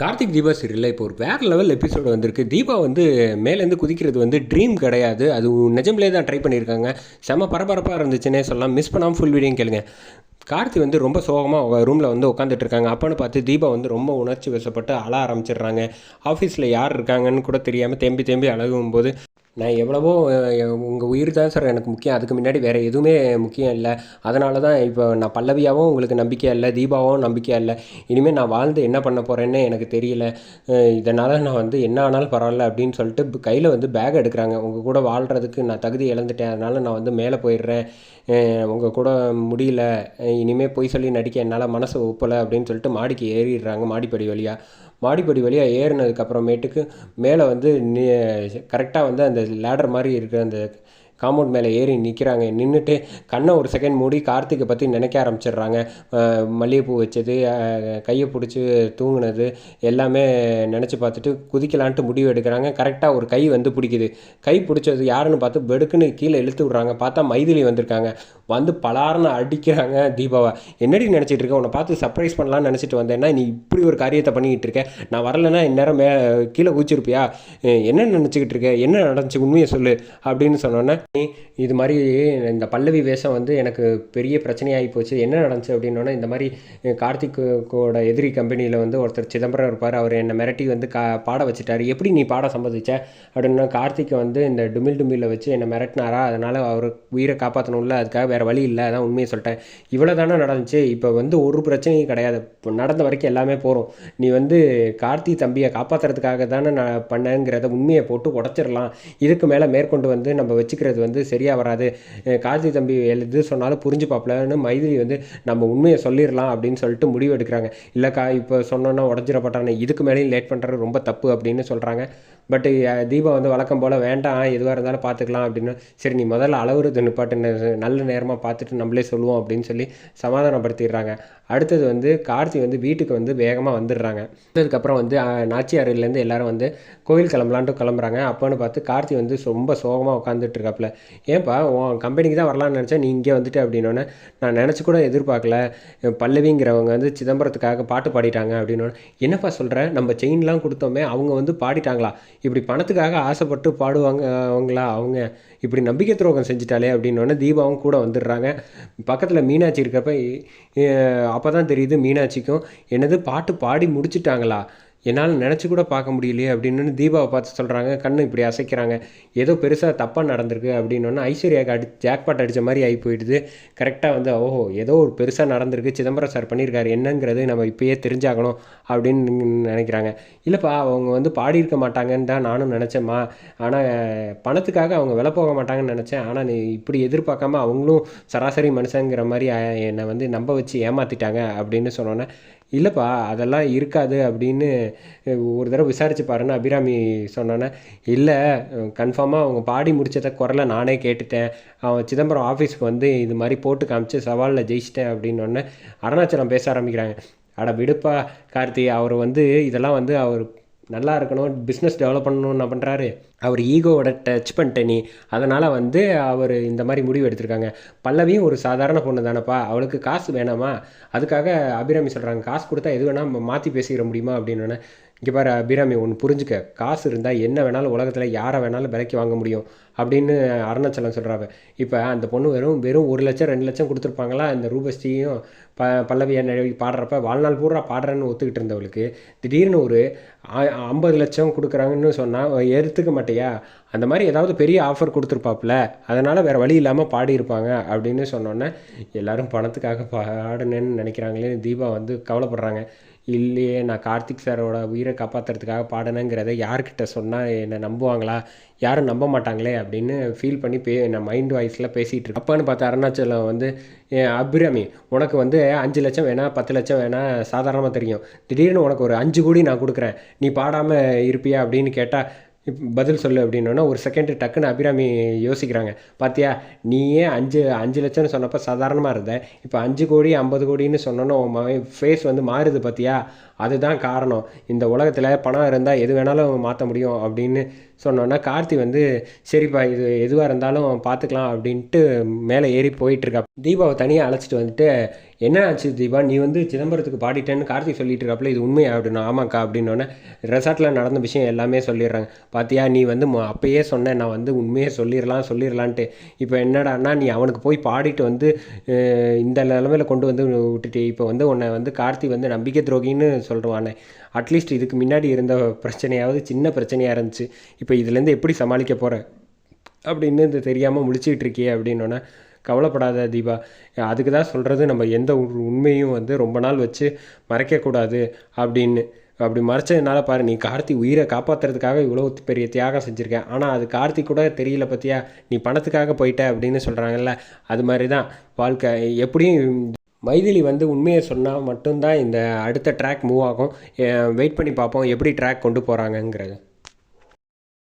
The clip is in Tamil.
கார்த்திக் தீபா சீரியலில் இப்போ ஒரு வேறு லெவல் எபிசோடு வந்திருக்கு. தீபா வந்து மேலேருந்து குதிக்கிறது வந்து ட்ரீம் கிடையாது, அது நிஜம்லே தான் ட்ரை பண்ணியிருக்காங்க. செம்ம பரபரப்பாக இருந்துச்சுன்னே சொல்லலாம். மிஸ் பண்ணாமல் ஃபுல் வீடியோ கேளுங்க. கார்த்தி வந்து ரொம்ப சோகமாக ரூமில் வந்து உட்காந்துட்டு இருக்காங்க. அப்போன்னு பார்த்து தீபா வந்து ரொம்ப உணர்ச்சி வசப்பட்டு அழ ஆரம்பிச்சிடுறாங்க. ஆஃபீஸில் யார் இருக்காங்கன்னு கூட தெரியாமல் தேம்பி தேம்பி அழகும் போது, நான் எவ்வளவோ உங்கள் உயிர் தான் சார் எனக்கு முக்கியம், அதுக்கு முன்னாடி வேறு எதுவுமே முக்கியம் இல்லை. அதனால தான் இப்போ நான் பல்லவியாகவும் உங்களுக்கு நம்பிக்கையாக இல்லை, தீபாவும் நம்பிக்கையாக இல்லை. இனிமேல் நான் வாழ்ந்து என்ன பண்ண போகிறேன்னு எனக்கு தெரியல. இதனால் நான் வந்து என்ன ஆனாலும் பரவாயில்ல அப்படின்னு சொல்லிட்டு கையில் வந்து பேக் எடுக்கிறாங்க. உங்கள் கூட வாழ்கிறதுக்கு நான் தகுதி இழந்துட்டேன், அதனால் நான் வந்து மேலே போயிடுறேன், உங்கள் கூட முடியல, இனிமேல் பொய் சொல்லி நடிக்க என்னால் மனசு ஒப்பலை அப்படின்னு சொல்லிட்டு மாடிக்கு ஏறிடுறாங்க. மாடிப்படி வழியாக ஏறினதுக்கப்புறமேட்டுக்கு மேலே வந்து கரெக்டாக வந்து அந்த லேடர் மாதிரி இருக்கிற அந்த காம்பவுண்ட் மேலே ஏறி நிற்கிறாங்க. நின்றுட்டு கண்ணை ஒரு செகண்ட் மூடி கார்த்திகை பற்றி நினைக்க ஆரம்பிச்சிடுறாங்க. மல்லிகைப்பூ வச்சது, கையை பிடிச்சி தூங்குனது எல்லாமே நினச்சி பார்த்துட்டு குதிக்கலான்ட்டு முடிவு எடுக்கிறாங்க. கரெக்டாக ஒரு கை வந்து பிடிக்குது. கை பிடிச்சது யாருன்னு பார்த்து பெடுக்குன்னு கீழே இழுத்து விட்றாங்க. பார்த்தா மைதிலி வந்திருக்காங்க. வந்து பலார்னு அடிக்கிறாங்க தீபாவை. என்னடி நினச்சிட்டு இருக்க, உன்னை பார்த்து சர்ப்ரைஸ் பண்ணலான்னு நினச்சிட்டு வந்தேன்னா நீ இப்படி ஒரு காரியத்தை பண்ணிக்கிட்டு இருக்க, நான் வரலைன்னா இந்நேரம் கீழே குதிச்சிருப்பியா, என்ன நினச்சிக்கிட்டு இருக்க, என்ன நடந்துச்சு உண்மையை சொல்லு அப்படின்னு சொன்னோன்னே, இது மாதிரி இந்த பல்லவி வேஷம் வந்து எனக்கு பெரிய பிரச்சனையாகி போச்சு, என்ன நடந்துச்சு அப்படின்னோடனே, இந்த மாதிரி கார்த்திக்கோட எதிரி கம்பெனியில் வந்து ஒருத்தர் சிதம்பரம் இருப்பார், அவர் என்னை மிரட்டி வந்து பாட வச்சுட்டார், எப்படி நீ பாட சம்மதிச்ச அப்படின்னா, கார்த்திக்கை வந்து இந்த டுமில்ல வச்சு என்னை மிரட்டினாரா, அதனால் அவர் உயிரை காப்பாற்றணும்ல, அதுக்காக வேறு வழி இல்லை, அதான் உண்மையை சொல்லிட்டேன், இவ்வளோ தானே நடந்துச்சு, இப்போ வந்து ஒரு பிரச்சனையும் கிடையாது, இப்போ நடந்த வரைக்கும் எல்லாமே போகிறோம், நீ வந்து கார்த்தி தம்பியை காப்பாற்றுறதுக்காக தானே நான் பண்ணேங்கிறத உண்மையை போட்டு உடச்சிடலாம், இதுக்கு மேலே மேற்கொண்டு வந்து நம்ம வச்சுக்கிறது வந்து சரியாக வராது, கார்த்தி தம்பி எது சொன்னாலும் புரிஞ்சுப்பாப்லன்னு மைதிலி வந்து நம்ம உண்மையை சொல்லிடலாம் அப்படின்னு சொல்லிட்டு முடிவு எடுக்கிறாங்க. இல்லைக்கா இப்போ சொன்னோன்னா உடஞ்சிடப்பட்டானே, இதுக்கு மேலேயும் லேட் பண்ணுறது ரொம்ப தப்பு அப்படின்னு சொல்கிறாங்க. பட்டு தீபா வந்து வழக்கம் போல் வேண்டாம், எதுவாக இருந்தாலும் பார்த்துக்கலாம் அப்படின்னு, சரி நீ முதல்ல அளவுறது நிப்பாட்டு, நல்ல நேரமாக பார்த்துட்டு நம்மளே சொல்லுவோம் அப்படின்னு சொல்லி சமாதானப்படுத்திடுறாங்க. அடுத்தது வந்து கார்த்தி வந்து வீட்டுக்கு வந்து வேகமாக வந்துடுறாங்க. அதுக்கப்புறம் வந்து நாச்சியாரிலேருந்து எல்லோரும் வந்து கோயில் கிளம்பலான்ட்டு கிளம்புறாங்க. அப்போன்னு பார்த்து கார்த்தி வந்து ரொம்ப சோகமாக உட்காந்துட்டு இருக்காப்புல. ஏன்ப்பா உன் கம்பெனிக்கு தான் வரலான்னு நினச்சேன், நீ இங்கே வந்துட்டு அப்படின்னோடனே, நான் நினச்சி கூட எதிர்பார்க்கல, பல்லவிங்கிறவங்க வந்து சிதம்பரத்துக்காக பாட்டு பாடிட்டாங்க அப்படின்னோடனே, என்னப்பா சொல்கிற, நம்ம செயின்லாம் கொடுத்தோமே அவங்க வந்து பாடிட்டாங்களா, இப்படி பணத்துக்காக ஆசைப்பட்டு பாடுவாங்க அவங்களா, அவங்க இப்படி நம்பிக்கை துரோகம் செஞ்சுட்டாலே அப்படின்னோடனே தீபாவும் கூட வந்துடுறாங்க. பக்கத்தில் மீனாட்சி இருக்கப்ப அப்போ தான் தெரியுது மீனாட்சிக்கும், என்னது பாட்டு பாடி முடிச்சுட்டாங்களா, என்னால் நினச்சி கூட பார்க்க முடியலையே அப்படின்னு தீபாவை பார்த்து சொல்கிறாங்க. கண்ணு இப்படி அசைக்கிறாங்க. ஏதோ பெருசாக தப்பாக நடந்திருக்கு அப்படின்னோடனே ஐஸ்வர்யாவுக்கு ஜாக்பாட் அடித்த மாதிரி ஆகி போயிடுது. கரெக்டாக வந்து ஓஹோ ஏதோ ஒரு பெருசாக நடந்திருக்கு, சிதம்பரம் சார் பண்ணியிருக்காரு, என்னங்கிறது நம்ம இப்போயே தெரிஞ்சாகணும் அப்படின்னு நினைக்கிறாங்க. இல்லைப்பா அவங்க வந்து பாடியிருக்க மாட்டாங்கன்னு தான் நானும் நினச்சேம்மா, ஆனால் பணத்துக்காக அவங்க விலை போக மாட்டாங்கன்னு நினச்சேன், ஆனால் நீ இப்படி எதிர்பார்க்காம அவங்களும் சராசரி மனுஷங்கிற மாதிரி என்னை வந்து நம்ப வச்சு ஏமாற்றிட்டாங்க அப்படின்னு சொன்னோன்னே, இல்லைப்பா அதெல்லாம் இருக்காது அப்படின்னு ஒரு தடவை விசாரிச்சு பாருன்னு அபிராமி சொன்னோன்னே, இல்லை கன்ஃபார்மாக அவங்க பாடி முடிச்சதை குரலை நானே கேட்டுட்டேன், அவன் சிதம்பரம் ஆஃபீஸ்க்கு வந்து இது மாதிரி போட்டு காமிச்சு சவாலில் ஜெயிச்சிட்டேன் அப்படின்னோடனே அருணாச்சலம் பேச ஆரம்பிக்கிறாங்க. அட விடுப்பா கார்த்தி, அவர் வந்து இதெல்லாம் வந்து அவர் நல்லா இருக்கணும், பிஸ்னஸ் டெவலப் பண்ணணும்னு என்ன பண்ணுறாரு, அவர் ஈகோவோட டச் பண்ணிட்டே நீ, அதனால் வந்து அவர் இந்த மாதிரி முடிவு எடுத்திருக்காங்க. பல்லவியும் ஒரு சாதாரண பொண்ணு தானேப்பா, அவளுக்கு காசு வேணாமா, அதுக்காக அபிராமி சொல்கிறாங்க, காசு கொடுத்தா எது வேணால் மாற்றி பேசிக்கிற முடியுமா அப்படின்னோடனே, இங்கே பாரு அபிராமி ஒன்று புரிஞ்சுக்க, காசு இருந்தால் என்ன வேணாலும் உலகத்தில் யாரை வேணாலும் விலைக்கு வாங்க முடியும் அப்படின்னு அருணாச்சலம் சொல்கிறாங்க. இப்போ அந்த பொண்ணு வெறும் 1 லட்சம் 2 லட்சம் கொடுத்துருப்பாங்களா, இந்த ரூபஸ்ரீயும் பல்லவியை பாடுறப்ப வாழ்நாள் பூரா பாடுறேன்னு ஒத்துக்கிட்டு இருந்தவளுக்கு திடீர்னு ஒரு 50 லட்சம் கொடுக்குறாங்கன்னு சொன்னால் ஏற்றுக்க மாட்டியா, அந்த மாதிரி ஏதாவது பெரிய ஆஃபர் கொடுத்துருப்பாப்புல, அதனால் வேறு வழி இல்லாமல் பாடியிருப்பாங்க அப்படின்னு சொன்னோன்னே, எல்லோரும் பணத்துக்காக பாடுனேன்னு நினைக்கிறாங்களே தீபா வந்து கவலைப்படுறாங்க. இல்லையே நான் கார்த்திக் சாரோட உயிரை காப்பாற்றுறதுக்காக பாடினேங்கிறத யார்கிட்ட சொன்னால் என்னை நம்புவாங்களா, யாரும் நம்ப மாட்டாங்களே அப்படின்னு ஃபீல் பண்ணி நான் மைண்ட் வாய்ஸில் பேசிகிட்டு இருக்கேன். அப்பான்னு பார்த்தா அருணாச்சலம் வந்து, அபிராமி உனக்கு வந்து 5 லட்சம் வேணாம் 10 லட்சம் வேணாம் சாதாரணமாக தெரியும், திடீர்னு உனக்கு ஒரு 5 கோடி நான் கொடுக்குறேன், நீ பாடாமல் இருப்பியா அப்படின்னு கேட்டால் பதில் சொல்லு அப்படின்னோன்னா ஒரு செகண்டு டக்குன்னு அபிராமி யோசிக்கிறாங்க. பார்த்தியா நீயே 5 லட்சம்னு சொன்னப்போ சாதாரணமாக இருந்த, இப்போ 5 கோடி 50 கோடின்னு சொன்னோன்னா உன் ஃபேஸ் வந்து மாறுது பார்த்தியா அதுதான் காரணம். இந்த உலகத்தில் பணம் இருந்தால் எது வேணாலும் மாற்ற முடியும் அப்படின்னு சொன்னோன்னா கார்த்தி வந்து சரிப்பா இது எதுவாக இருந்தாலும் பார்த்துக்கலாம் அப்படின்ட்டு மேலே ஏறி போயிட்டுருக்கா. தீபாவை தனியாக அழைச்சிட்டு வந்துட்டு என்ன ஆச்சு தீபா, நீ வந்து சிதம்பரத்துக்கு பாடிட்டேன்னு கார்த்தி சொல்லிட்டு இருக்காப்புல, இது உண்மையா அப்படின்னு. ஆமாக்கா அப்படின்னோடனே ரெசார்ட்டில் நடந்த விஷயம் எல்லாமே சொல்லிடுறாங்க. பார்த்தியா நீ வந்து அப்பயே சொன்னேன் நான் வந்து உண்மையே சொல்லிடலான்ட்டு. இப்போ என்னடான்னா நீ அவனுக்கு போய் பாடிட்டு வந்து இந்த நிலமையில் கொண்டு வந்து விட்டுட்டு இப்போ வந்து உன்னை வந்து கார்த்தி வந்து நம்பிக்கை துரோகின்னு சொல்லுவானே. அட்லீஸ்ட் இதுக்கு முன்னாடி இருந்த பிரச்சனையாவது சின்ன பிரச்சனையாக இருந்துச்சு, இப்போ இதுலேருந்து எப்படி சமாளிக்க போகிற அப்படின்னு இது தெரியாமல் முழிச்சிக்கிட்டு இருக்கியே அப்படின்னோடனே, கவலைப்படாத தீபா, அதுக்கு தான் சொல்கிறது நம்ம எந்த உண்மையும் வந்து ரொம்ப நாள் வச்சு மறைக்கக்கூடாது அப்படின்னு. அப்படி மறைச்சதுனால பாரு நீ கார்த்தி உயிரை காப்பாற்றுறதுக்காக இவ்வளோ பெரிய தியாகம் செஞ்சுருக்கேன், ஆனால் அது கார்த்தி கூட தெரியல பற்றியா, நீ பணத்துக்காக போயிட்ட அப்படின்னு சொல்கிறாங்கல்ல. அது மாதிரி தான் வாழ்க்கை. எப்படியும் மைதிலி வந்து உண்மையை சொன்னால் மட்டும்தான் இந்த அடுத்த ட்ராக் மூவ் ஆகும். வெயிட் பண்ணி பார்ப்போம் எப்படி ட்ராக் கொண்டு போகிறாங்கங்கிறது.